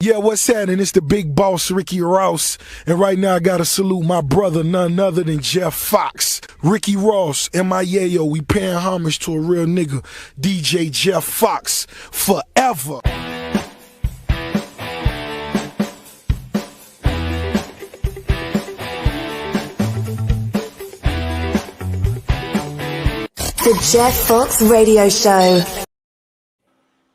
Yeah, what's happening? It's the big boss, Ricky Ross. And right now I gotta salute my brother, none other than Jeff Fox. Ricky Ross, M.I.A.O. We paying homage to a real nigga, DJ Jeff Fox, forever. The Jeff Fox Radio Show.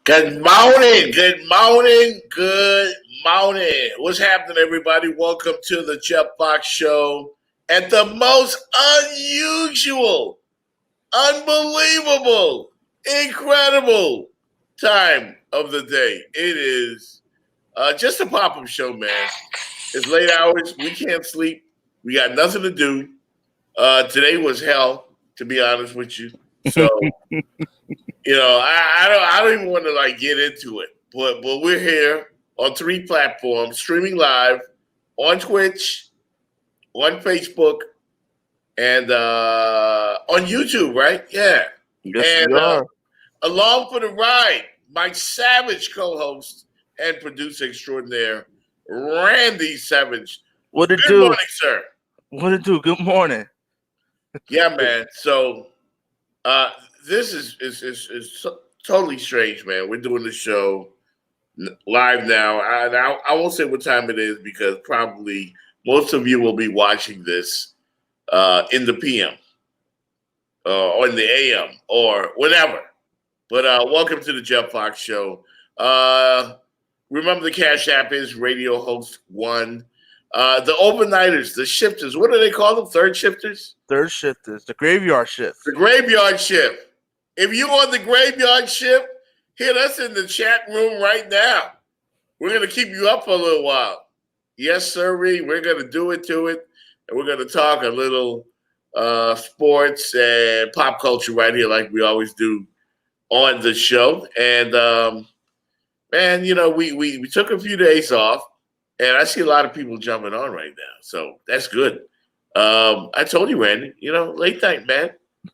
Good morning, good morning, good morning. What's happening, everybody? Welcome to the Jeff Fox Show at the most unusual, unbelievable, incredible time of the day. It is just a pop-up show, man. It's late hours. We can't sleep. We got nothing to do. Today was hell, to be honest with you. So, I don't even want to get into it, but we're here on 3 platforms, streaming live on Twitch, on Facebook, and on YouTube, right? Yeah. Yes, we are. Along for the ride, my Savage co-host and producer extraordinaire, Randy Savage. What it Good do? morning, sir. What it do? Good morning. Yeah, man. So, this is totally strange, man. We're doing the show live now. I won't say what time it is because probably most of you will be watching this in the PM or in the AM or whatever. But welcome to the Jeff Fox Show. Remember the Cash App is Radio Host 1. The overnighters, the shifters, what do they call them? Third shifters? Third shifters, the graveyard shift. The graveyard shift. If you're on the graveyard shift, hit us in the chat room right now. We're going to keep you up for a little while. Yes, sir. We're going to do it to it. And we're going to talk a little sports and pop culture right here like we always do on the show. And, man, we took a few days off. And I see a lot of people jumping on right now. So that's good. I told you, Randy, late night, man.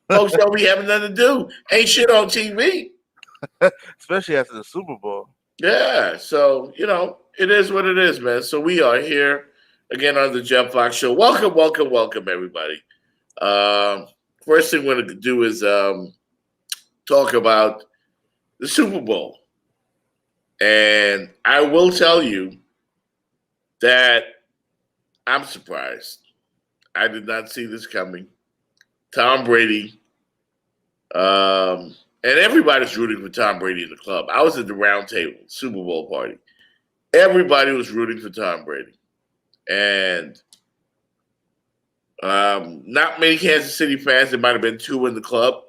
Folks don't be having nothing to do. Ain't shit on TV. Especially after the Super Bowl. Yeah. So, it is what it is, man. So we are here again on the Jeff Fox Show. Welcome, welcome, welcome, everybody. First thing we're going to do is talk about the Super Bowl. And I will tell you that I'm surprised. I did not see this coming. Tom Brady, and everybody's rooting for Tom Brady in the club. I was at the round table, Super Bowl party. Everybody was rooting for Tom Brady. And not many Kansas City fans. There might have been 2 in the club.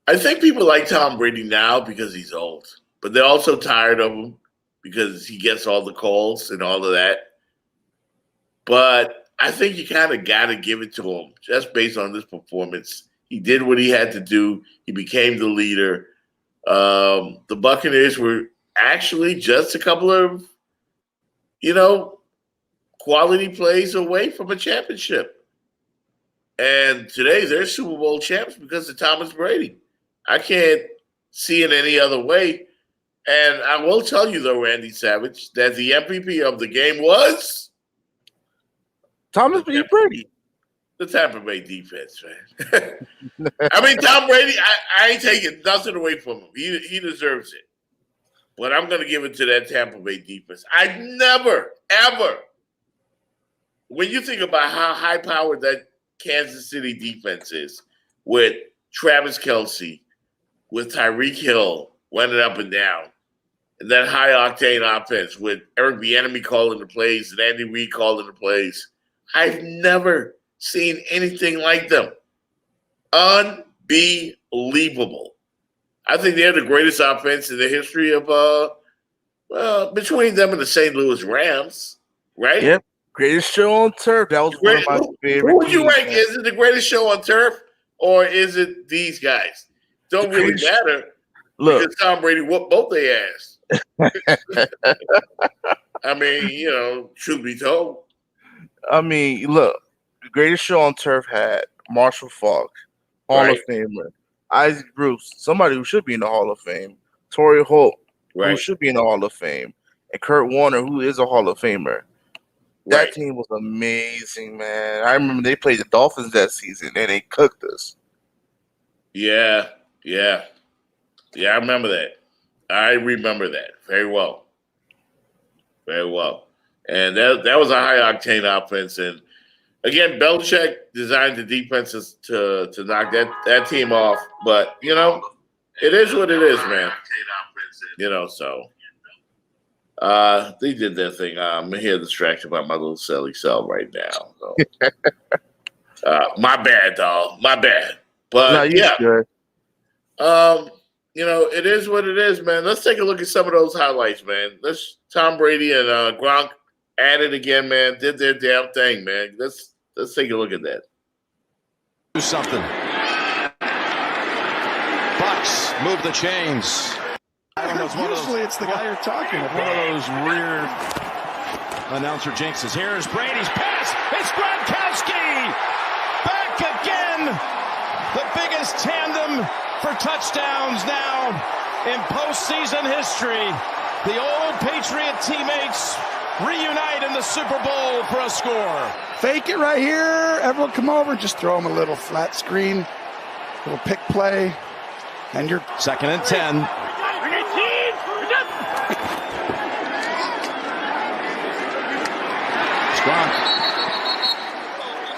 I think people like Tom Brady now because he's old. But they're also tired of him because he gets all the calls and all of that. But I think you kind of got to give it to him just based on this performance. He did what he had to do. He became the leader. The Buccaneers were actually just a couple of, quality plays away from a championship. And today they're Super Bowl champs because of Thomas Brady. I can't see it any other way. And I will tell you, though, Randy Savage, that the MVP of the game was Thomas Brady. The Tampa Bay defense, man. I mean, Tom Brady, I ain't taking nothing away from him. He deserves it. But I'm going to give it to that Tampa Bay defense. I've never, ever, when you think about how high-powered that Kansas City defense is, with Travis Kelce, with Tyreek Hill running up and down, and that high-octane offense with Eric Bieniemy calling the plays and Andy Reid calling the plays, I've never seen anything like them. Unbelievable. I think they're the greatest offense in the history of, between them and the St. Louis Rams, right? Yep. Greatest show on turf. That was one of my favorite. Who would you teams, rank? man. Is it the greatest show on turf or is it these guys? Don't really matter. Look. Because Tom Brady whooped both their ass. I mean, truth be told. I mean, look, the greatest show on turf had Marshall Faulk, Hall of Famer, Isaac Bruce, somebody who should be in the Hall of Fame, Torrey Holt, who should be in the Hall of Fame, and Kurt Warner, who is a Hall of Famer. That Right. team was amazing, man. I remember they played the Dolphins that season, and they cooked us. Yeah. I remember that. I remember that very well. Very well. And that was a high octane offense. And again, Belichick designed the defenses to knock that team off. But it is what it is, man. So they did their thing. I'm here distracted by my little silly self right now. So. My bad, dog. My bad. But No, you're good. It is what it is, man. Let's take a look at some of those highlights, man. Tom Brady and Gronk at it again, man. Did their damn thing, man. Let's take a look at that. Do something. Bucks move the chains. I don't know. Usually it's the guy you're talking about. One of those weird announcer jinxes. Here's Brady's pass. It's Gronkowski. Back again. The biggest tandem for touchdowns now in postseason history. The old Patriot teammates reunite in the Super Bowl for a score. Fake it right here. Everyone come over. Just throw him a little flat screen. Little pick play. And you're 2nd and 10. It's Gronk.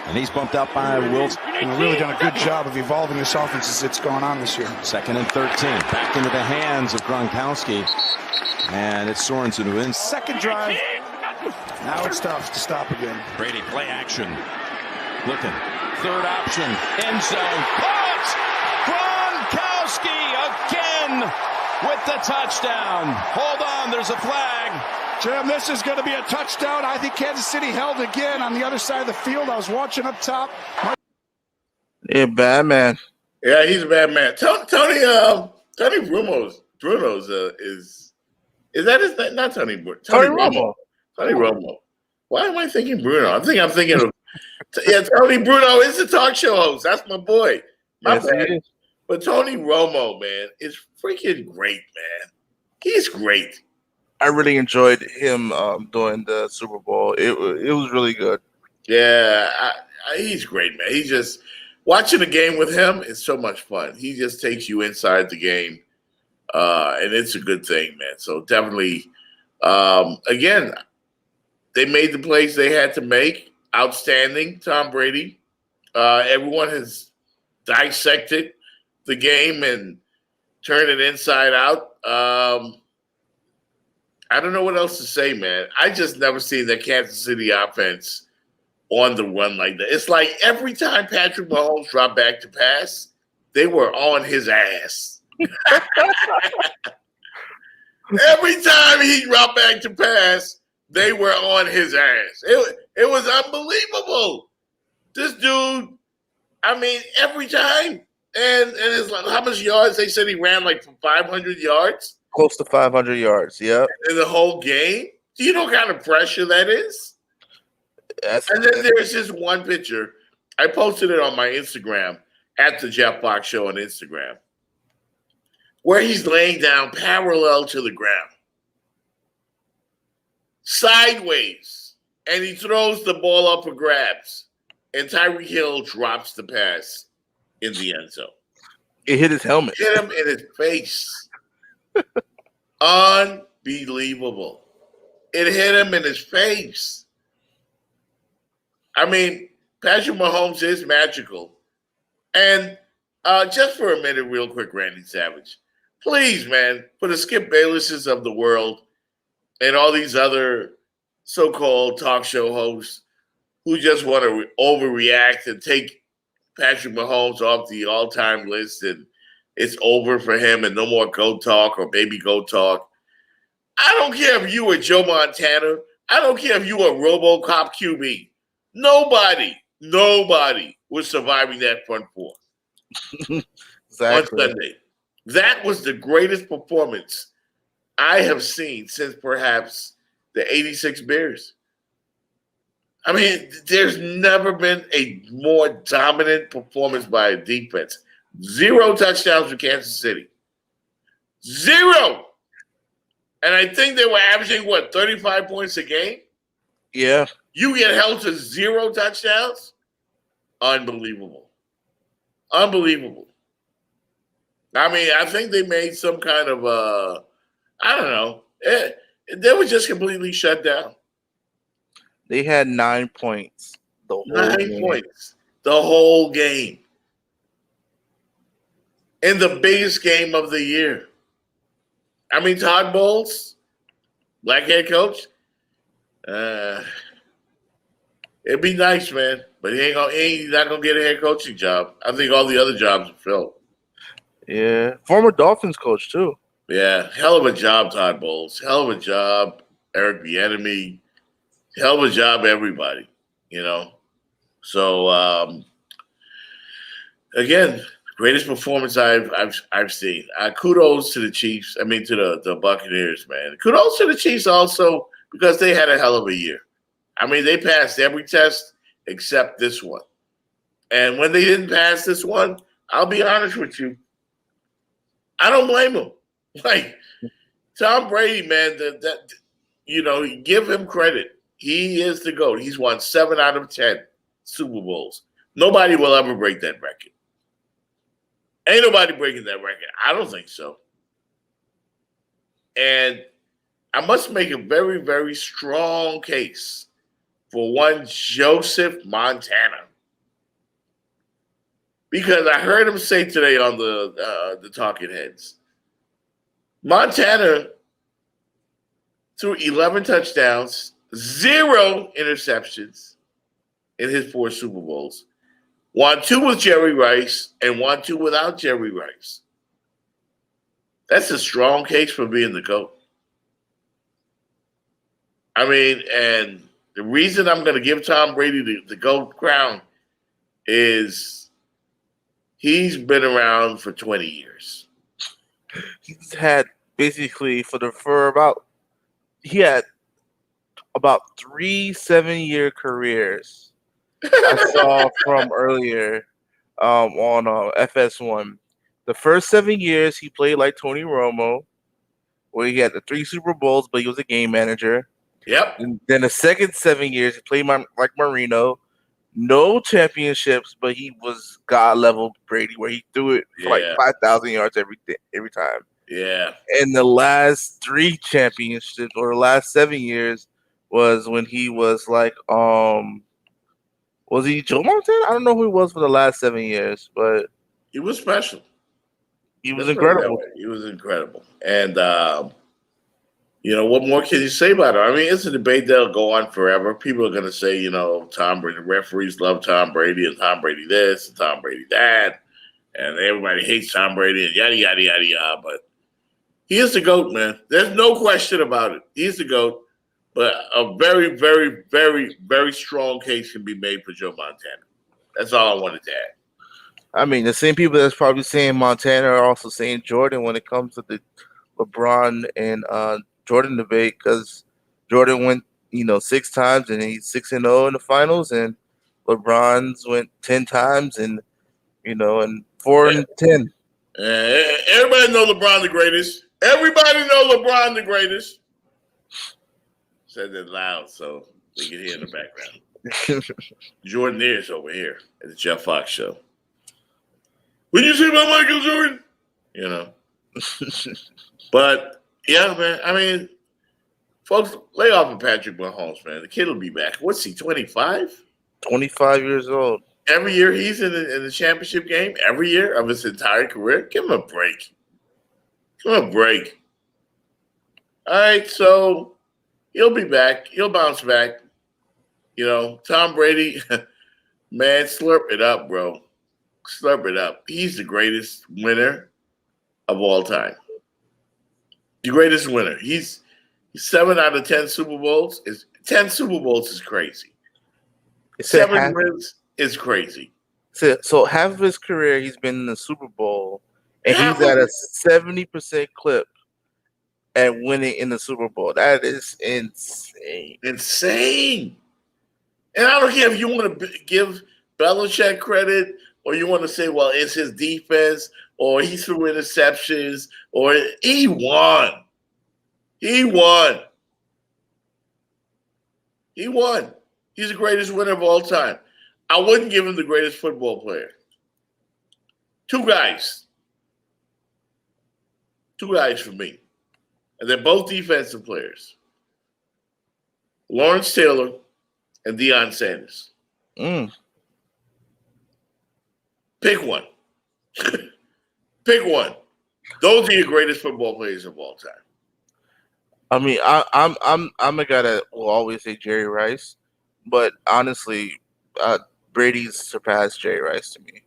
And he's bumped out by Wilson. really done a good job of evolving this offense as it's gone on this year. 2nd and 13. Back into the hands of Gronkowski. And it's Sorensen who wins. Second drive. Now it's tough to stop again. Brady play action. Looking. Third option. End zone. Caught! Gronkowski again with the touchdown. Hold on, there's a flag. Jim, this is going to be a touchdown. I think Kansas City held again on the other side of the field. I was watching up top. Yeah, bad man. Yeah, he's a bad man. Tony Bruno's is that his name? Not Tony Bruno. Tony Romo. Tony Romo. Why am I thinking Bruno? I'm thinking of Tony Bruno is the talk show host. That's my boy. My bad. But Tony Romo, man, is freaking great, man. He's great. I really enjoyed him doing the Super Bowl. It was really good. Yeah, he's great, man. He just watching the game with him is so much fun. He just takes you inside the game, and it's a good thing, man. So definitely, again, they made the plays they had to make. Outstanding, Tom Brady. Everyone has dissected the game and turned it inside out. I don't know what else to say, man. I just never seen the Kansas City offense on the run like that. It's like every time Patrick Mahomes dropped back to pass, they were on his ass. Every time he dropped back to pass, they were on his ass. It was unbelievable. This dude, I mean, every time. And it's like how much yards? They said he ran like for 500 yards. Close to 500 yards, yep. In the whole game? Do you know what kind of pressure that is? And then there's this one picture. I posted it on my Instagram, at the Jeff Fox Show on Instagram, where he's laying down parallel to the ground, sideways, and he throws the ball up for grabs, and Tyreek Hill drops the pass in the end zone. It hit his helmet. Hit him in his face. Unbelievable. It hit him in his face. I mean, Patrick Mahomes is magical. And just for a minute, real quick, Randy Savage, please, man, for the Skip Baylesses of the world and all these other so-called talk show hosts who just want to overreact and take Patrick Mahomes off the all-time list and it's over for him and no more GOAT talk or baby GOAT talk. I don't care if you were Joe Montana. I don't care if you were RoboCop QB. Nobody was surviving that front four Exactly. on Sunday. That was the greatest performance I have seen since perhaps the 86 Bears. I mean, there's never been a more dominant performance by a defense. 0 touchdowns for Kansas City. 0. And I think they were averaging, 35 points a game? Yeah. You get held to 0 touchdowns? Unbelievable. Unbelievable. I mean, I think they made some kind of, I don't know. They were just completely shut down. They had 9 points. The whole 9 game. points. The whole game. In the biggest game of the year. I mean, Todd Bowles, black head coach, it'd be nice, man. But he's not gonna get a head coaching job. I think all the other jobs are filled. Yeah. Former Dolphins coach, too. Yeah, hell of a job, Todd Bowles. Hell of a job, Eric Bieniemy. Hell of a job, everybody. So again, greatest performance I've seen. Kudos to the Chiefs. I mean, to the Buccaneers, man. Kudos to the Chiefs also because they had a hell of a year. I mean, they passed every test except this one. And when they didn't pass this one, I'll be honest with you, I don't blame them. Like Tom Brady, man, give him credit. He is the GOAT. He's won 7 out of 10 Super Bowls. Nobody will ever break that record. Ain't nobody breaking that record. I don't think so. And I must make a very, very strong case for one Joseph Montana. Because I heard him say today on the Talking Heads, Montana threw 11 touchdowns, 0 interceptions in his 4 Super Bowls. Won 2 with Jerry Rice and won 2 without Jerry Rice. That's a strong case for being the GOAT. I mean, and the reason I'm going to give Tom Brady the GOAT crown is he's been around for 20 years. He's had basically he had about 3 7-year careers. I saw from earlier on FS1. The first 7 years, he played like Tony Romo, where he had the 3 Super Bowls, but he was a game manager. Yep. And then the second 7 years, he played like Marino. No championships, but he was God-level Brady, where he threw it for like 5,000 yards every time. Yeah. And the last 3 championships, or the last 7 years, was when he was like was he Joe Montana? I don't know who he was for the last 7 years, but he was special. He was incredible. He was incredible. And, what more can you say about it? I mean, it's a debate that'll go on forever. People are going to say, Tom Brady, the referees love Tom Brady and Tom Brady this and Tom Brady that. And everybody hates Tom Brady and yada, yada, yada, yada. But he is the GOAT, man. There's no question about it. He's the GOAT. But a very, very, very, very strong case can be made for Joe Montana. That's all I wanted to add. I mean, the same people that's probably saying Montana are also saying Jordan when it comes to the LeBron and Jordan debate, because Jordan went, 6 times and he's 6-0 in the finals, and LeBron's went 10 times and 4-10. Everybody know LeBron the greatest. Everybody know LeBron the greatest. Said that loud so they can hear in the background. Jordan is over here at the Jeff Fox Show. What did you say about Michael Jordan? But yeah, man. I mean, folks, lay off of Patrick Mahomes, man. The kid will be back. What's he? 25? 25 years old. Every year he's in the championship game. Every year of his entire career. Give him a break. Give him a break. All right, so he'll be back. He'll bounce back. Tom Brady, man, slurp it up, bro. Slurp it up. He's the greatest winner of all time. The greatest winner. He's 7 out of 10 Super Bowls. 10 Super Bowls is crazy. 7 wins is crazy. So half of his career, he's been in the Super Bowl, and he's at a 70% clip at winning in the Super Bowl. That is insane. Insane. And I don't care if you want to give Belichick credit or you want to say, well, it's his defense or he threw interceptions or he won. He won. He won. He's the greatest winner of all time. I wouldn't give him the greatest football player. Two guys for me. And they're both defensive players. Lawrence Taylor and Deion Sanders. Pick one. Pick one. Those are your greatest football players of all time. I mean, I'm a guy that will always say Jerry Rice, but honestly, Brady's surpassed Jerry Rice to me.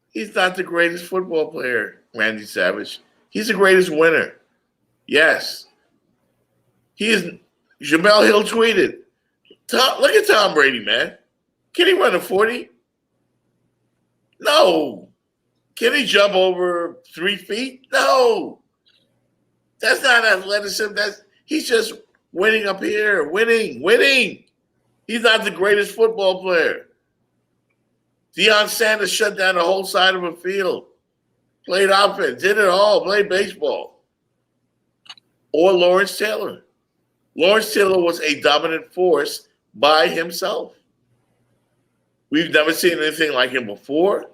He's not the greatest football player, Randy Savage. He's the greatest winner. Yes. He is. Jamel Hill tweeted, look at Tom Brady, man. Can he run a 40? No. Can he jump over 3 feet? No. That's not athleticism. He's just winning up here. Winning. He's not the greatest football player. Deion Sanders shut down the whole side of a field. Played offense, did it all, played baseball. Or Lawrence Taylor. Lawrence Taylor was a dominant force by himself. We've never seen anything like him before,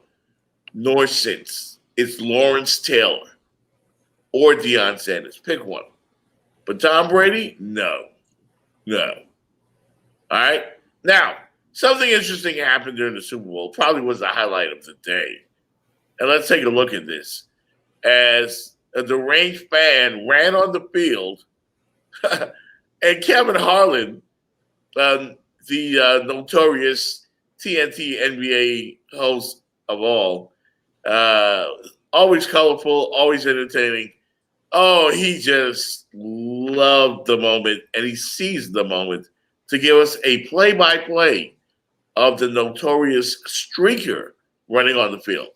nor since. It's Lawrence Taylor or Deion Sanders. Pick one. But Tom Brady, no. All right? Now, something interesting happened during the Super Bowl. Probably was the highlight of the day. And let's take a look at this. As a deranged fan ran on the field, and Kevin Harlan, the notorious TNT NBA host of all, always colorful, always entertaining. Oh, he just loved the moment, and he seized the moment to give us a play-by-play of the notorious streaker running on the field.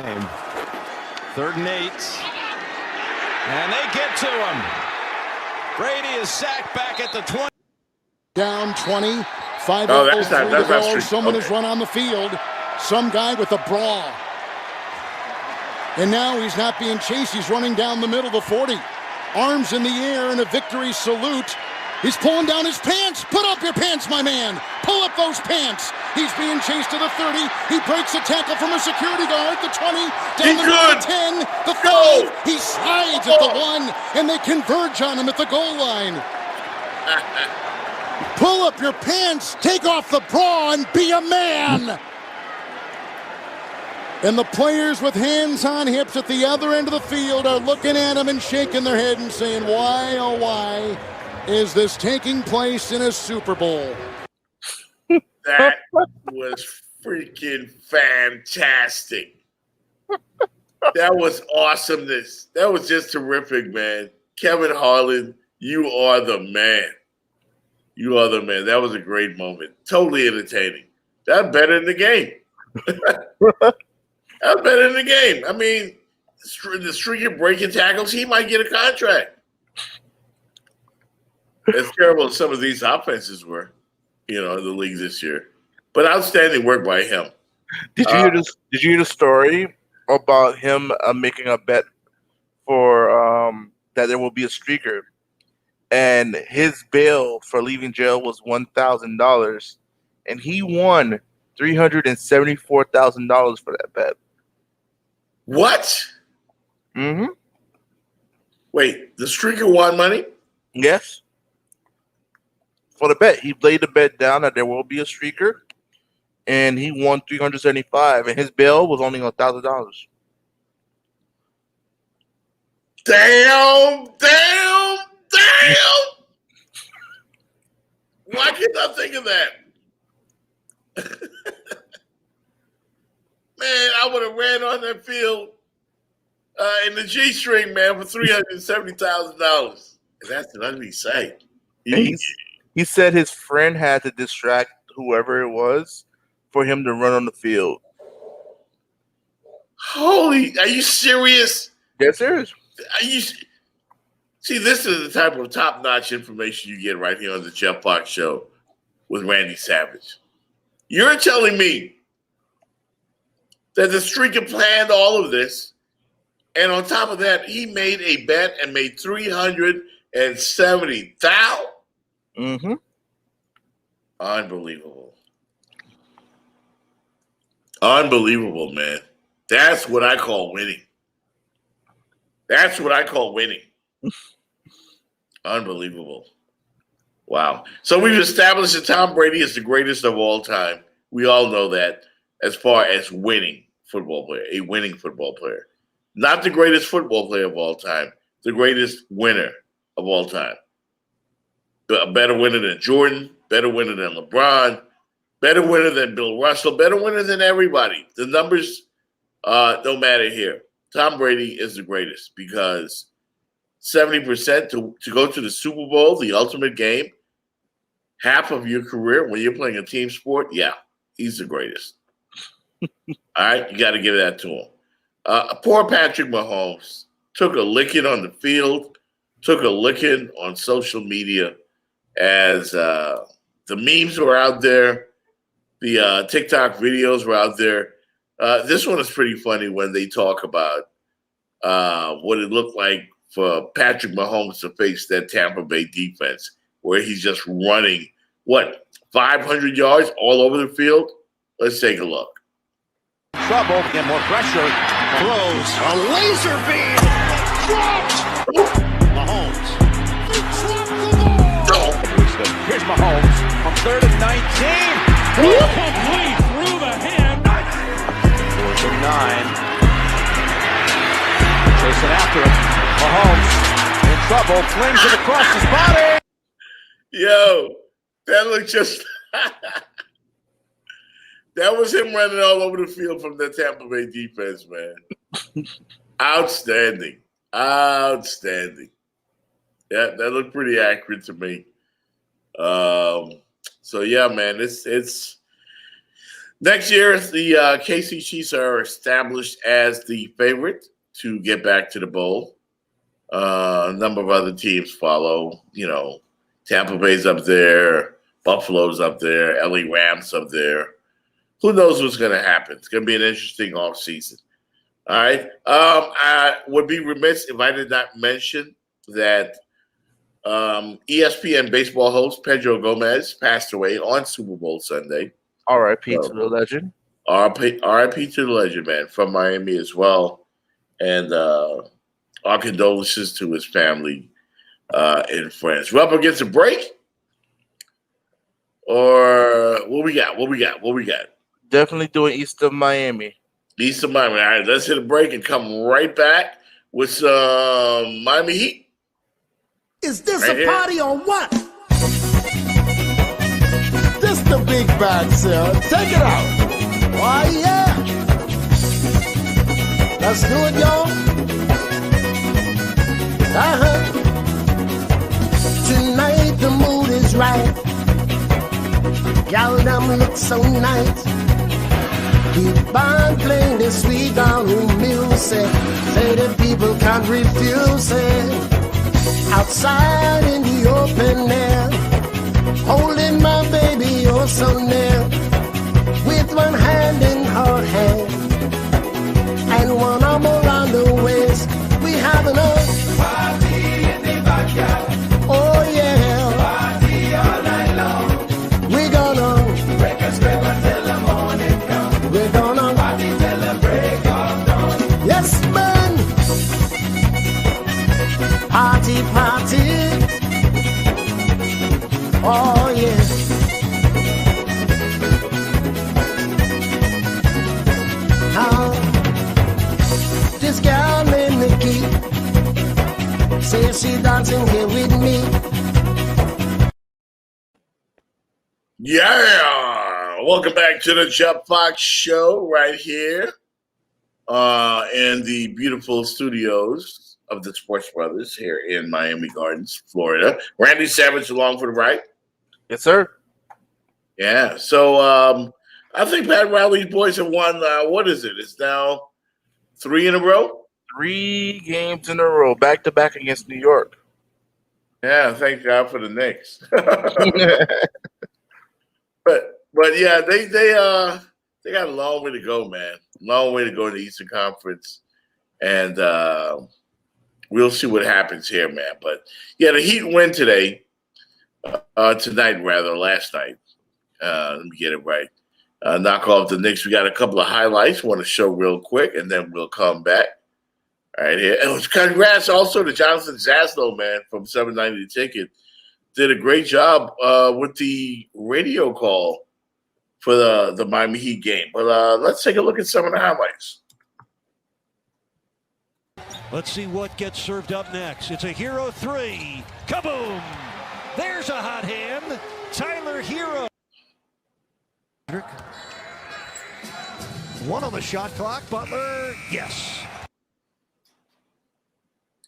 3rd and 8. And they get to him. Brady is sacked back at the 20. Down 20. 5 Oh, that's not streak. Someone Okay. has run on the field. Some guy with a brawl. And now he's not being chased. He's running down the middle of the 40. Arms in the air in a victory salute. He's pulling down his pants. Put up your pants, my man. Pull up those pants. He's being chased to the 30. He breaks a tackle from a security guard. The 20, down the middle, the 10, the 5. He slides at the 1, and they converge on him at the goal line. Pull up your pants, take off the bra, and be a man. And the players with hands on hips at the other end of the field are looking at him and shaking their head and saying, why, oh why, is this taking place in a Super Bowl? That was freaking fantastic. That was awesomeness. That was just terrific, man. Kevin Harlan, you are the man. You are the man. That was a great moment. Totally entertaining. That's better than the game. That's better than the game. I mean, the streak of breaking tackles, he might get a contract. As terrible as some of these offenses were, in the league this year. But outstanding work by him. Did you hear the story about him making a bet for that there will be a streaker, and his bail for leaving jail was $1,000, and he won $374,000 for that bet. What? Mm-hmm. Wait, the streaker won money? Yes. For the bet, he laid the bet down that there will be a streaker, and he won $375, and his bail was only $1,000. Damn! Why can't I think of that? Man, I would have ran on that field in the G-string, man, for $370,000. That's an ugly sight. He said his friend had to distract whoever it was for him to run on the field. Holy, are you serious? Yes, serious. See, this is the type of top-notch information you get right here on the Jeff Fox Show with Randy Savage. You're telling me that the streaker planned all of this And on top of that, he made a bet and made $370,000. Mm-hmm. Unbelievable. Unbelievable, man. That's what I call winning. That's what I call winning. Unbelievable. Wow. So we've established that Tom Brady is the greatest of all time. We all know that as far as winning football player, a winning football player. Not the greatest football player of all time, the greatest winner of all time. A better winner than Jordan, better winner than LeBron, better winner than Bill Russell, better winner than everybody. The numbers don't matter here. Tom Brady is the greatest because 70% to go to the Super Bowl, the ultimate game, half of your career when you're playing a team sport, yeah, he's the greatest. All right, you got to give that to him. Poor Patrick Mahomes took a licking on the field, took a licking on social media as the memes were out there, the TikTok videos were out there. This one is pretty funny when they talk about what it looked like for Patrick Mahomes to face that Tampa Bay defense, where he's just running, 500 yards all over the field? Let's take a look. Trouble, get more pressure. Throws a laser beam. Dropped. Mahomes. He dropped the ball. Here's Mahomes from 3rd and 19. Complete through the hand. 4th and 9. Chasing after him. Mahomes in trouble. Flings it across his body. Yo, that looked just... That was him running all over the field from the Tampa Bay defense, man. Outstanding. Outstanding. Yeah, that looked pretty accurate to me. So, yeah, man, it's next year, the KC Chiefs are established as the favorite to get back to the bowl. A number of other teams follow. You know, Tampa Bay's up there. Buffalo's up there. LA Rams up there. Who knows what's going to happen? It's going to be an interesting offseason. All right. I would be remiss if I did not mention that ESPN baseball host Pedro Gomez passed away on Super Bowl Sunday. R.I.P. to the legend. R.I.P. to the legend, man, from Miami as well. And our condolences to his family and friends. We're up against a break? Or what we got? What we got? Definitely doing East of Miami. East of Miami. All right, let's hit a break and come right back with some Miami Heat. Is this right a here. party or what? This the big bad sir. Take it out. Why, yeah. Let's do it, y'all. Tonight the mood is right. Gal, them look so nice. Keep on playing the sweet down music. Say the people can't refuse it. Outside in the open air, holding my baby oh so near, with one hand in her hand and one arm around the waist. We have enough party in the backyard. Oh yeah, party all night long. We gonna break a square until the morning comes. We gonna party till the break of dawn. Yes, man. Party, party. Oh yeah. Now this girl named Nikki says she dancing here with me. Yeah, welcome back to the Jeff Fox Show right here in the beautiful studios of the Sports Brothers here in Miami Gardens, Florida. Randy Savage along for the ride. Yes, sir. Yeah, so I think Pat Riley's boys have won, what is it? It's now 3 in a row? 3 games in a row, back-to-back against New York. Yeah, thank God for the Knicks. But yeah, they got a long way to go, man. Long way to go in the Eastern Conference. and we'll see what happens here, man. But yeah, the Heat win today, tonight rather, last night. Let me get it right. Knock off the Knicks. We got a couple of highlights. Want to show real quick, and then we'll come back. All right, here. And congrats also to Jonathan Zaslow, man, from 790 The Ticket. Did a great job with the radio call for the Miami Heat game. But let's take a look at some of the highlights. Let's see what gets served up next. It's a Hero 3. Kaboom! There's a hot hand. Tyler Hero. One on the shot clock. Butler, yes.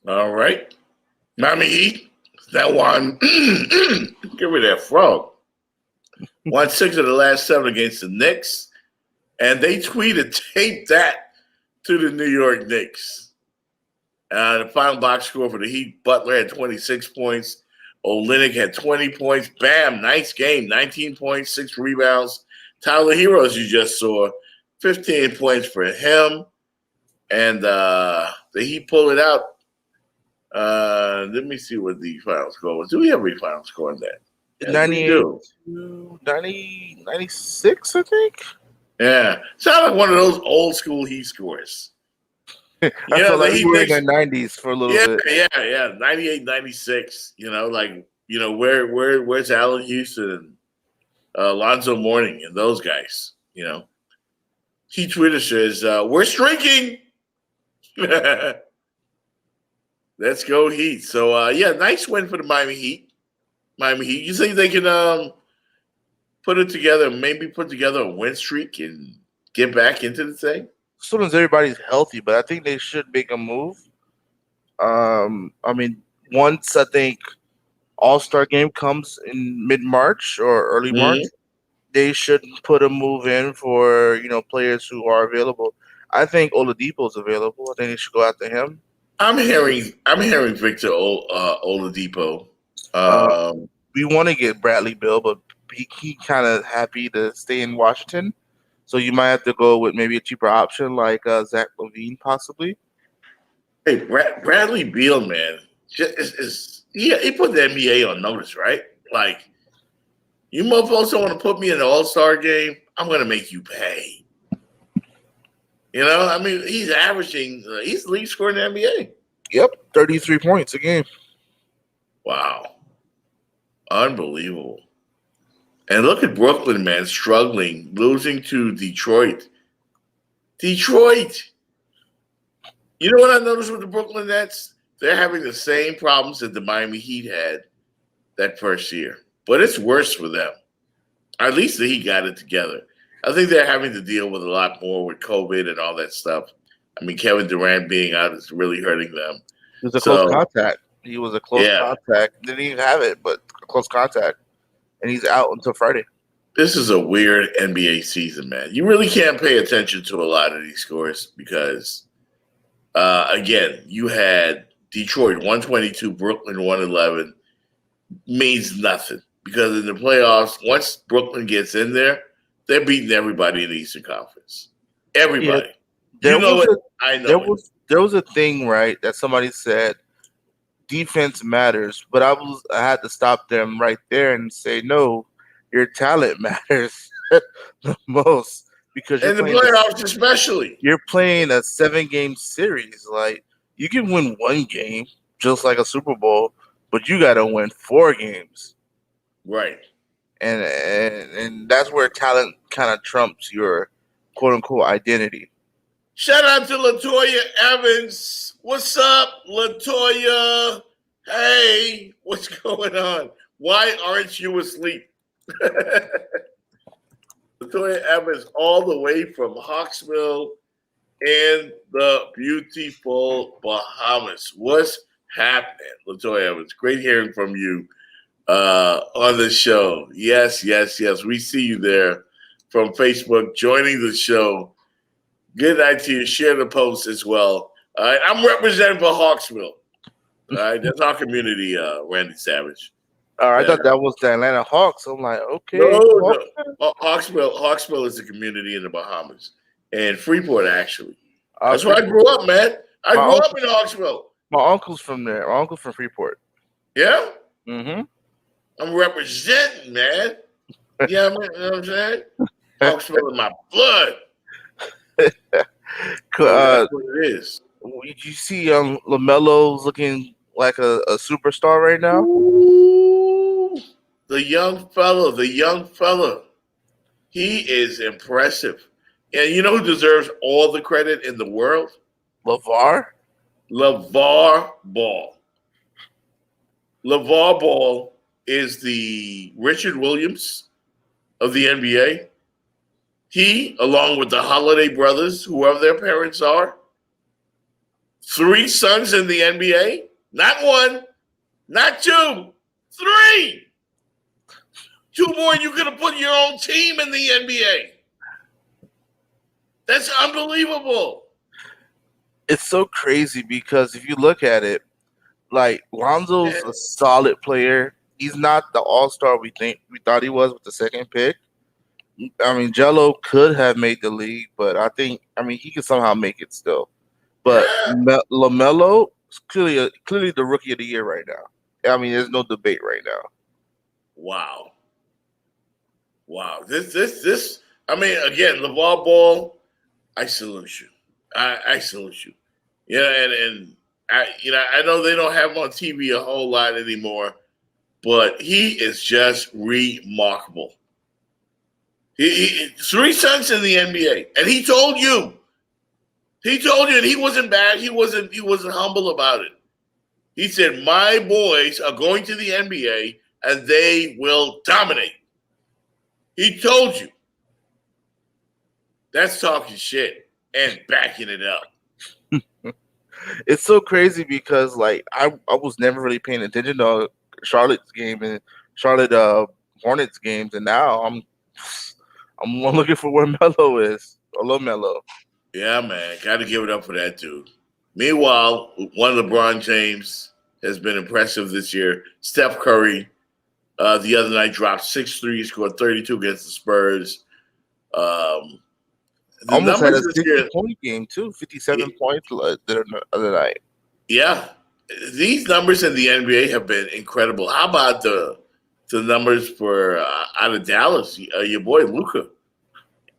All right. Miami Heat. That one. Give me that frog. Won 6 of the last 7 against the Knicks. And they tweeted, tape that to the New York Knicks. The final box score for the Heat, Butler had 26 points. Olynyk had 20 points. Bam, nice game. 19 points, 6 rebounds. Tyler Hero, as you just saw, 15 points for him. And the Heat pulled it out. Let me see what the final score was. Do we have a final score on that? Yes, 96, I think. Yeah. Sounds like one of those old school Heat scores. I feel like we were in the 90s for a little bit. Yeah. 98, 96. Where's Allen Houston and Alonzo Mourning and those guys? Heat Twitter says, we're streaking. Let's go Heat. So, nice win for the Miami Heat. You think they can put together a win streak and get back into the thing? As soon as everybody's healthy, but I think they should make a move. Once I think All-Star game comes in mid-March or early March, they should put a move in for players who are available. I think Oladipo's available. I think they should go after him. I'm hearing Victor Oladipo. We want to get Bradley Beal, but he kind of happy to stay in Washington. So you might have to go with maybe a cheaper option like Zach LaVine, possibly. Hey, Bradley Beal, man, he put the NBA on notice, right? Like, you motherfuckers don't want to put me in the All-Star game, I'm going to make you pay. He's averaging, he's the lead scorer in the NBA. Yep, 33 points a game. Wow. Unbelievable. And look at Brooklyn, man, struggling, losing to Detroit. Detroit! You know what I noticed with the Brooklyn Nets? They're having the same problems that the Miami Heat had that first year. But it's worse for them. At least the Heat got it together. I think they're having to deal with a lot more with COVID and all that stuff. Kevin Durant being out is really hurting them. It was a close contact. He was a close contact. Didn't even have it, but close contact. And he's out until Friday. This is a weird NBA season, man. You really can't pay attention to a lot of these scores because, again, you had Detroit 122, Brooklyn 111. Means nothing because in the playoffs, once Brooklyn gets in there, they're beating everybody in the Eastern Conference. Everybody. Yeah, there was a thing, right, that somebody said, defense matters, but I had to stop them right there and say, no, your talent matters the most because in the playoffs, especially you're playing a 7-game series. Like you can win 1 game, just like a Super Bowl, but you got to win 4 games, right? And that's where talent kind of trumps your quote unquote identity. Shout out to LaToya Evans. What's up, LaToya? Hey, what's going on? Why aren't you asleep? LaToya Evans, all the way from Hawksville in the beautiful Bahamas. What's happening, LaToya Evans? Great hearing from you on the show. Yes. We see you there from Facebook joining the show. Good night to you. Share the post as well. All right, I'm representing for Hawksville. All right, that's our community, Randy Savage. All right, I thought that was the Atlanta Hawks. I'm like, okay. No. Hawksville is a community in the Bahamas and Freeport, actually. That's where I grew up, man. I grew up in Hawksville. My uncle's from there. My uncle's from Freeport. Yeah? Mm-hmm. I'm representing, man. Yeah, you know what I'm saying? Hawksville in my blood. That's what it is. Did you see LaMelo's looking like a superstar right now? Ooh, the young fella. He is impressive. And you know who deserves all the credit in the world? LeVar Ball. LeVar Ball is the Richard Williams of the NBA. He, along with the Holiday brothers, whoever their parents are, 3 sons in the NBA. Not 1, not 2, 3. 2 more, you could have put your own team in the NBA. That's unbelievable. It's so crazy because if you look at it, like Lonzo's a solid player. He's not the all-star we thought he was with the second pick. I mean, Jello could have made the league, but I mean, he could somehow make it still. But LaMelo is clearly the rookie of the year right now. I mean, there's no debate right now. Wow. This. I mean, again, LeVar Ball, I salute you. I salute you. Yeah, and I know they don't have him on TV a whole lot anymore, but he is just remarkable. He 3 sons in the NBA, and he told you, and he wasn't bad. He wasn't humble about it. He said, "My boys are going to the NBA, and they will dominate." He told you. That's talking shit and backing it up. It's so crazy because like I was never really paying attention to Charlotte's game and Charlotte Hornets games, and now I'm looking for where Melo is. Hello, Melo. Yeah, man, got to give it up for that dude. Meanwhile, one of LeBron James has been impressive this year. Steph Curry, the other night dropped 6 threes, scored 32 against the Spurs. Almost had a 60-point game too, 57 points the other night. Yeah, these numbers in the NBA have been incredible. How about the numbers for out of Dallas? Your boy Luka.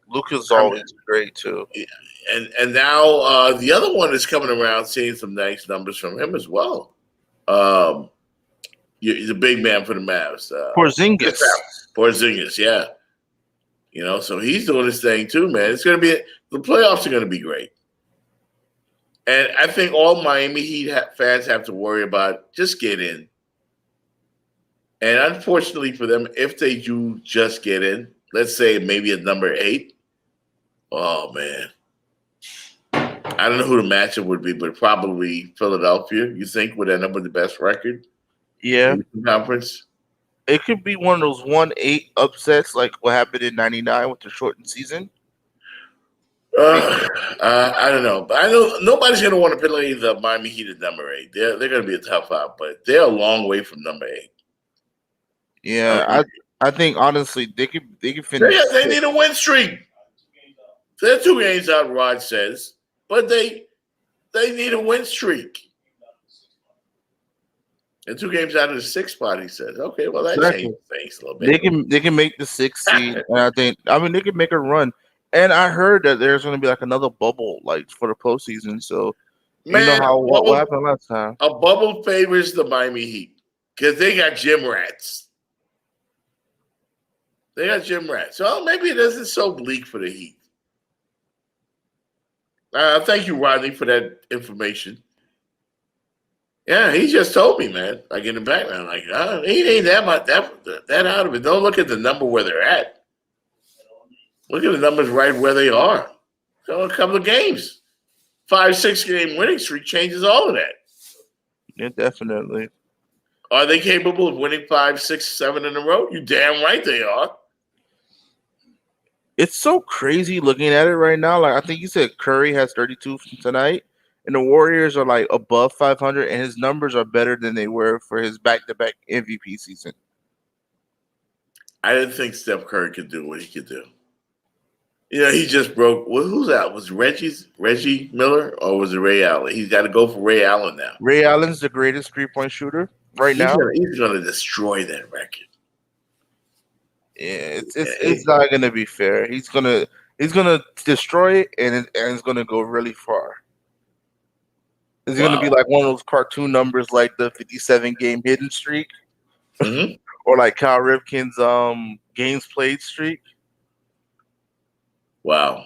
Luka's always great too. And now the other one is coming around, seeing some nice numbers from him as well. He's a big man for the Mavs. Porzingis, yeah. You know, so he's doing his thing too, man. It's going to be the playoffs are going to be great, and I think all Miami Heat fans have to worry about just get in. And unfortunately for them, if they do just get in, let's say maybe at number 8, oh man, I don't know who the matchup would be, but probably Philadelphia. You think would end up with the best record? Yeah, in the conference. It could be one of those 1-8 upsets like what happened in '99 with the shortened season. I don't know, but I know nobody's going to want to play the Miami Heat at number 8. They're going to be a tough out, but they're a long way from number 8. Yeah, I think honestly they could finish. They need a win streak. They're 2 games out, Rod says, but they need a win streak. And 2 games out of the 6th spot, he says. Okay, well that changes things a little bit. They can make the 6th seed, and I mean they can make a run. And I heard that there's going to be like another bubble, like for the postseason. So Man, you know what happened last time. A bubble favors the Miami Heat because they got gym rats. So maybe it isn't so bleak for the Heat. Thank you, Rodney, for that information. Yeah, he just told me, man. Like in the background, like he ain't that much that out of it. Don't look at the number where they're at. Look at the numbers right where they are. So a couple of games, 5-6 game winning streak changes all of that. Yeah, definitely. Are they capable of winning 5, 6, 7 in a row? You damn right they are. It's so crazy looking at it right now. Like I think you said Curry has 32 tonight. And the Warriors are like above 500, and his numbers are better than they were for his back-to-back MVP season. I didn't think Steph Curry could do what he could do. He just broke. Well, who's out? Was Reggie Miller or was it Ray Allen? He's got to go for Ray Allen now. Ray Allen's the greatest 3-point shooter now. He's gonna destroy that record. Yeah, it's not gonna be fair. He's gonna destroy it, and it's gonna go really far. It's gonna be like one of those cartoon numbers, like the 57-game hidden streak, or like Cal Ripken's games played streak. Wow,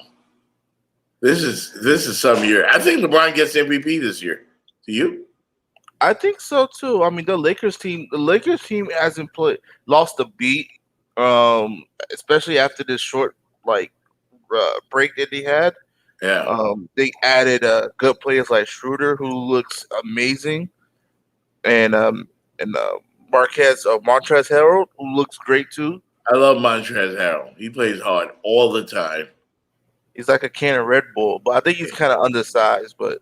this is some year. I think LeBron gets MVP this year. Do you? I think so too. I mean, the Lakers team hasn't lost a beat, especially after this short break that they had. Yeah. They added good players like Schroeder, who looks amazing, and Montrezl Harrell, who looks great too. I love Montrezl Harrell. He plays hard all the time. He's like a can of Red Bull, but I think he's kind of undersized. But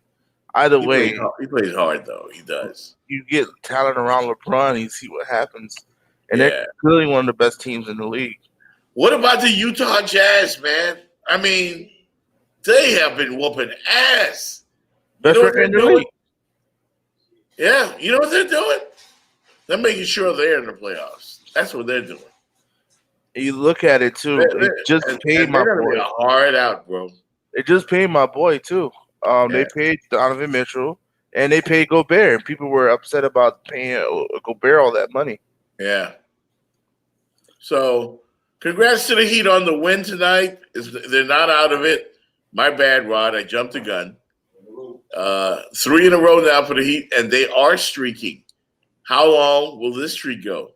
either way, he plays hard though. He does. You get talent around LeBron, and you see what happens, and they're clearly one of the best teams in the league. What about the Utah Jazz, man? I mean, they have been whooping ass. Best record in the league. Yeah, you know what they're doing? They're making sure they're in the playoffs. That's what they're doing. You look at it too. They just paid my boy. Hard out, bro. They just paid my boy too. They paid Donovan Mitchell and they paid Gobert. And people were upset about paying Gobert all that money. Yeah. So, congrats to the Heat on the win tonight. They're not out of it. My bad, Rod. I jumped the gun. 3 in a row now for the Heat, and they are streaking. How long will this streak go?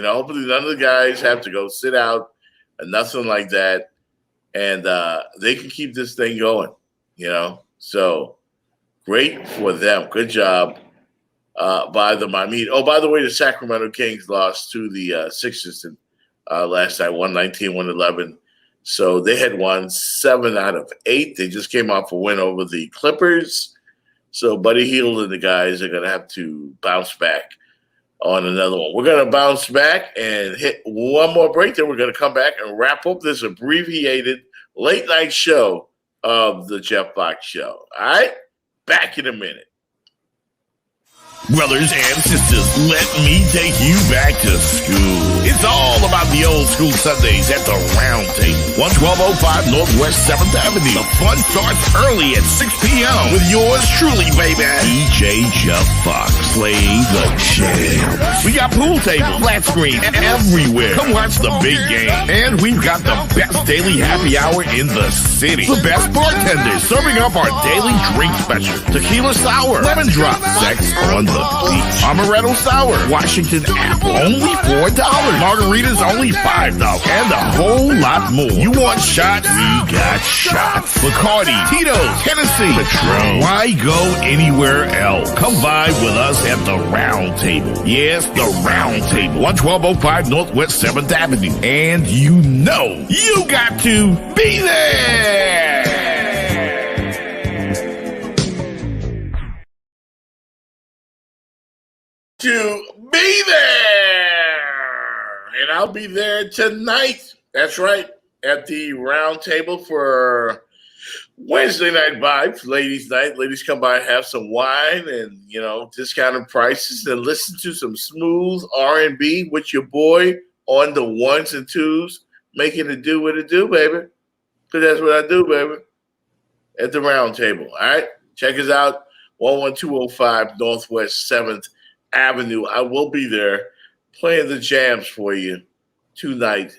Hopefully none of the guys have to go sit out and nothing like that. And they can keep this thing going, So great for them. Good job by the Miami. Oh, by the way, the Sacramento Kings lost to the Sixers last night, 119-111. So they had won 7 out of 8. They just came off a win over the Clippers. So Buddy Hield and the guys are going to have to bounce back on another one. We're going to bounce back and hit one more break. Then we're going to come back and wrap up this abbreviated late night show of the Jeff Fox Show. All right? Back in a minute. Brothers and sisters, let me take you back to school. It's all about the old school Sundays at the Round Table, 11205 Northwest 7th Avenue. The fun starts early at 6 p.m. with yours truly, baby, DJ Jeff Fox, playing the jam. We got pool tables, flat screen, everywhere. Come watch the big game. And we've got the best daily happy hour in the city. The best bartenders serving up our daily drink special. Tequila sour, lemon drop, sex on the beach, amaretto sour, Washington apple, only $4. Margaritas only $5, and a whole lot more. You want shots? We got shots. Bacardi, Tito's, Hennessy, Patron. Why go anywhere else? Come vibe with us at the Round Table. Yes, the Round Table, 11205 Northwest 7th Avenue. And you got to be there. To be there. And I'll be there tonight. That's right. At the Round Table for Wednesday Night Vibes, Ladies Night. Ladies come by, have some wine and, discounted prices and listen to some smooth R&B with your boy on the ones and twos, making it do what it do, baby. Because that's what I do, baby. At the Round Table. All right? Check us out. 11205 Northwest 7th Avenue. I will be there playing the jams for you tonight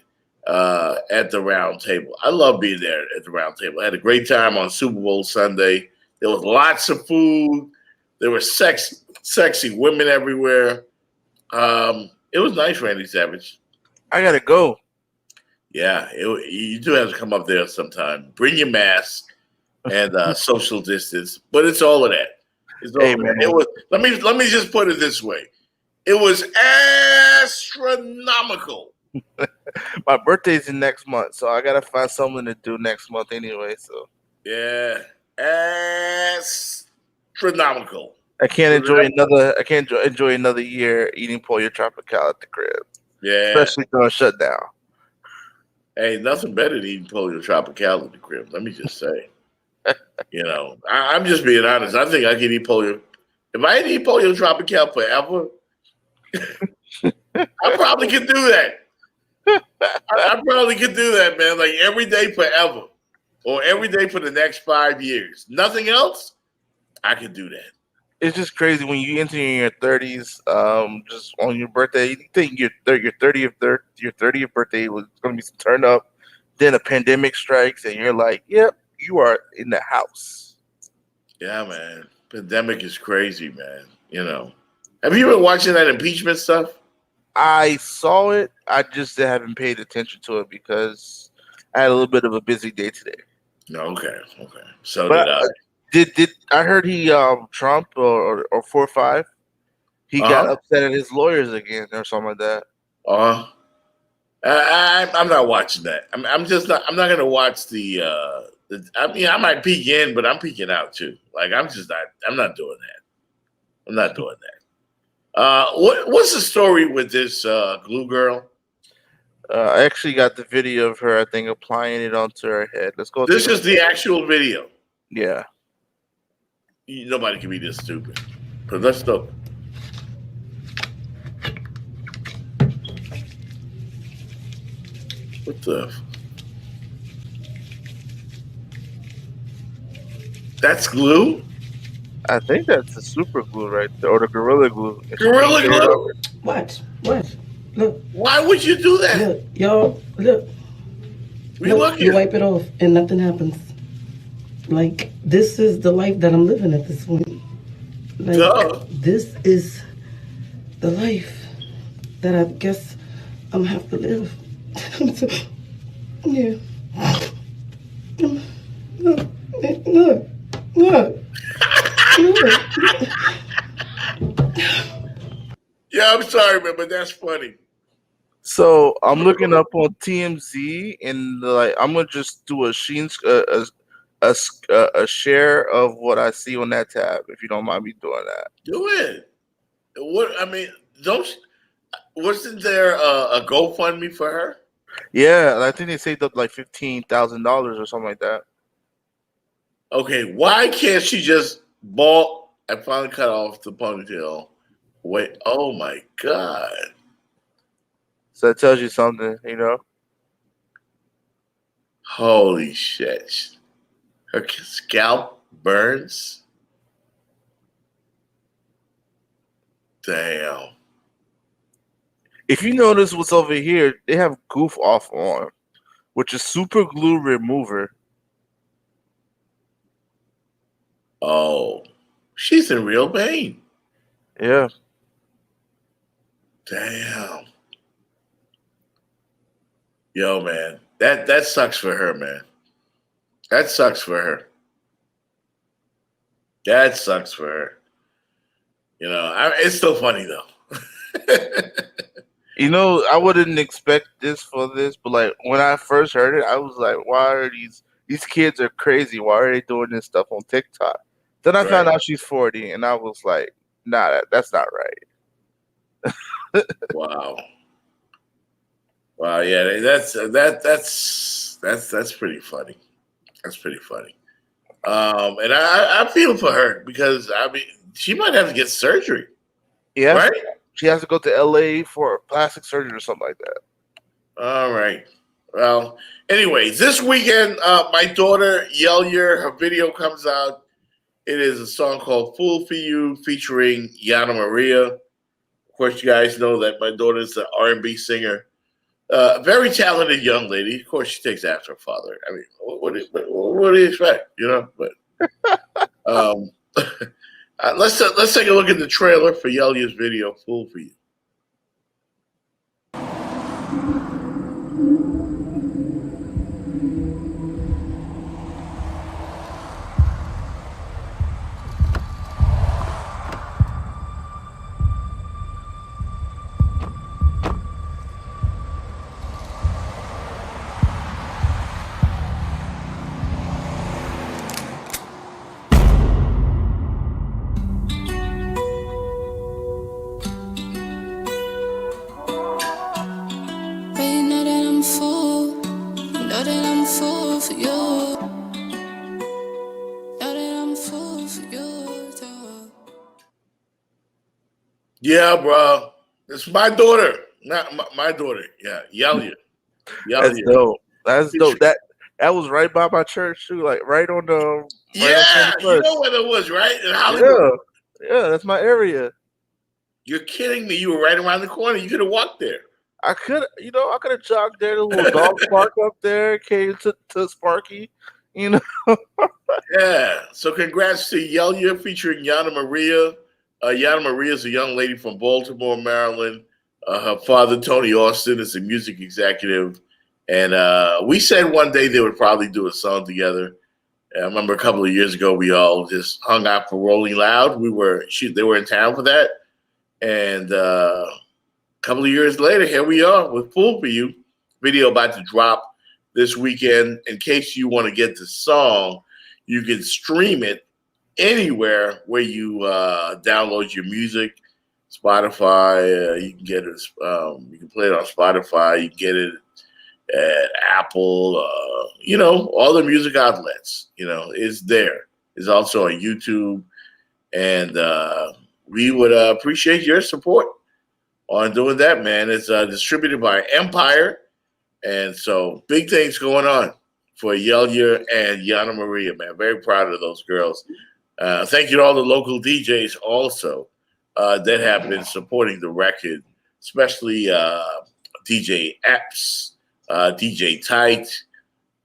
at the Round Table. I love being there at the Round Table. I had a great time on Super Bowl Sunday. There was lots of food. There were sexy women everywhere. It was nice, Randy Savage. I gotta go. Yeah, you do have to come up there sometime. Bring your mask and social distance, but it's all of that. Hey, man. It was. Let me just put it this way. It was astronomical. My birthday's in next month, so I gotta find something to do next month anyway. So yeah, astronomical. I can't enjoy another year eating Pollo Tropical at the crib. Yeah, especially during shutdown. Hey, nothing better than eating polio tropical in the crib. Let me just say. I'm just being honest. I think I can eat polio. If I had to eat polio tropical forever, I probably could do that. I probably could do that, man. Like every day forever, or every day for the next 5 years. Nothing else. I could do that. It's just crazy when you enter in your 30s, just on your birthday. You think your 30th birthday was going to be turned up. Then a pandemic strikes, and you're like, "Yep, you are in the house." Yeah, man. Pandemic is crazy, man. Have you been watching that impeachment stuff? I saw it. I just haven't paid attention to it because I had a little bit of a busy day today. Okay. So But did I. Did I heard he Trump or 4-5? He got upset at his lawyers again or something like that. I'm not watching that. I'm just not. I'm not gonna watch the. I might peek in, but I'm peeking out too. Like I'm just not. I'm not doing that. I'm not doing that. What's the story with this glue girl? I actually got the video of her. I think applying it onto her head. Let's go. This is the actual video. Yeah. Nobody can be this stupid. But let's go. What the? That's glue? I think that's the super glue right there, or the Gorilla Glue. Gorilla Glue? What? Look. Why would you do that? Look, y'all, look. You wipe it off and nothing happens. Like, this is the life that I'm living at this point. Like, this is the life that I guess I'm gonna have to live. Yeah. Look. Yeah, I'm sorry, man, but that's funny. So I'm looking up on TMZ, and I'm gonna just do a share of what I see on that tab, if you don't mind me doing that. Do it. Wasn't there a GoFundMe for her? Yeah, I think they saved up like $15,000 or something like that. Okay, why can't she just bald and finally cut off the ponytail? Wait, oh my God. So that tells you something, Holy shit. Her scalp burns? Damn. If you notice what's over here, they have Goof Off on, which is super glue remover. Oh, she's in real pain. Yeah. Damn. Yo, man, that sucks for her, man. That sucks for her. That sucks for her. It's still funny though. I wouldn't expect this for this, but like when I first heard it, I was like, why are these kids are crazy? Why are they doing this stuff on TikTok? Then I found out she's 40, and I was like, nah, that's not right. Wow. Wow, yeah, that's pretty funny. That's pretty funny. And I feel for her because she might have to get surgery. Yeah. Right? She has to go to LA for plastic surgery or something like that. All right. Well, anyways, this weekend, my daughter Yelia, her video comes out. It is a song called "Fool for You" featuring Yana Maria. Of course, you guys know that my daughter is an R&B singer. Very talented young lady. Of course, she takes after her father. I mean, what do you expect? But let's take a look at the trailer for Yelia's video, "Fool for You." Yeah, bro. It's my daughter. Not my daughter. Yeah, Yelia. That's dope. That's dope. That was right by my church too, like right on the. Yeah, you know where it was, right? In Hollywood. Yeah, that's my area. You're kidding me. You were right around the corner. You could have walked there. I could have jogged there. The little dog park up there came to Sparky, you know. Yeah. So congrats to Yelia featuring Yana Maria. Yana Maria is a young lady from Baltimore, Maryland. Her father, Tony Austin, is a music executive. And we said one day they would probably do a song together. And I remember a couple of years ago, we all just hung out for Rolling Loud. They were in town for that. And a couple of years later, here we are with Fool For You. Video about to drop this weekend. In case you want to get the song, you can stream it anywhere where you download your music. Spotify, you can get it. You can play it on Spotify. You can get it at Apple. All the music outlets. Is there. It's also on YouTube, and we would appreciate your support on doing that, man. It's distributed by Empire, and so big things going on for Yelia and Yana Maria, man. Very proud of those girls. Thank you to all the local DJs also that have been supporting the record, especially DJ Epps, DJ Tight,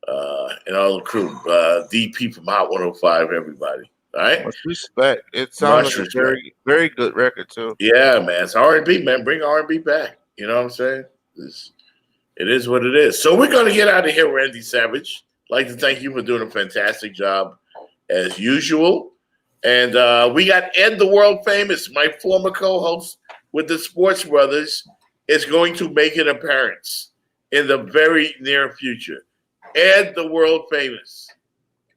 and all the crew. DP from Hot 105, everybody. All right? Much respect. It sounds like a very, very good record, too. Yeah, man. It's R&B, man. Bring R&B back. You know what I'm saying? It is what it is. So we're going to get out of here, Randy Savage. I'd like to thank you for doing a fantastic job as usual. And we got Ed the World Famous, my former co-host with the Sports Brothers, is going to make an appearance in the very near future. Ed the World Famous.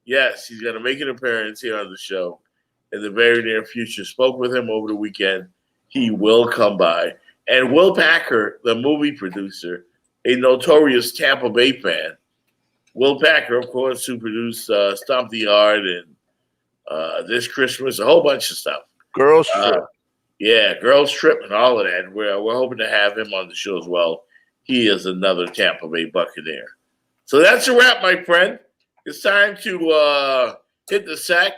Yes, he's going to make an appearance here on the show in the very near future. Spoke with him over the weekend. He will come by. And Will Packer, the movie producer, a notorious Tampa Bay fan. Will Packer, of course, who produced Stomp the Yard and This Christmas, a whole bunch of stuff. Girls Trip. Yeah, Girls Trip and all of that. And we're hoping to have him on the show as well. He is another Tampa Bay Buccaneer. So that's a wrap, my friend. It's time to hit the sack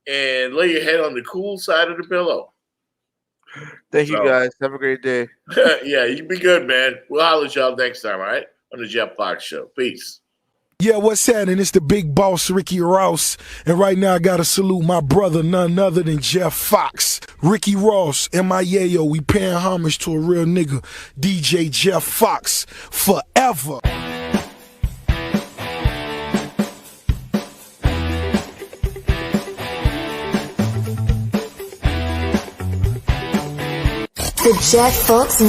and lay your head on the cool side of the pillow. Thank you, guys. Have a great day. Yeah, you be good, man. We'll holler at y'all next time, all right? On the Jeff Fox Show. Peace. Yeah, what's happening? It's the big boss, Ricky Ross. And right now I got to salute my brother, none other than Jeff Fox. Ricky Ross, M.I.A.O. We paying homage to a real nigga, DJ Jeff Fox, forever. The Jeff Fox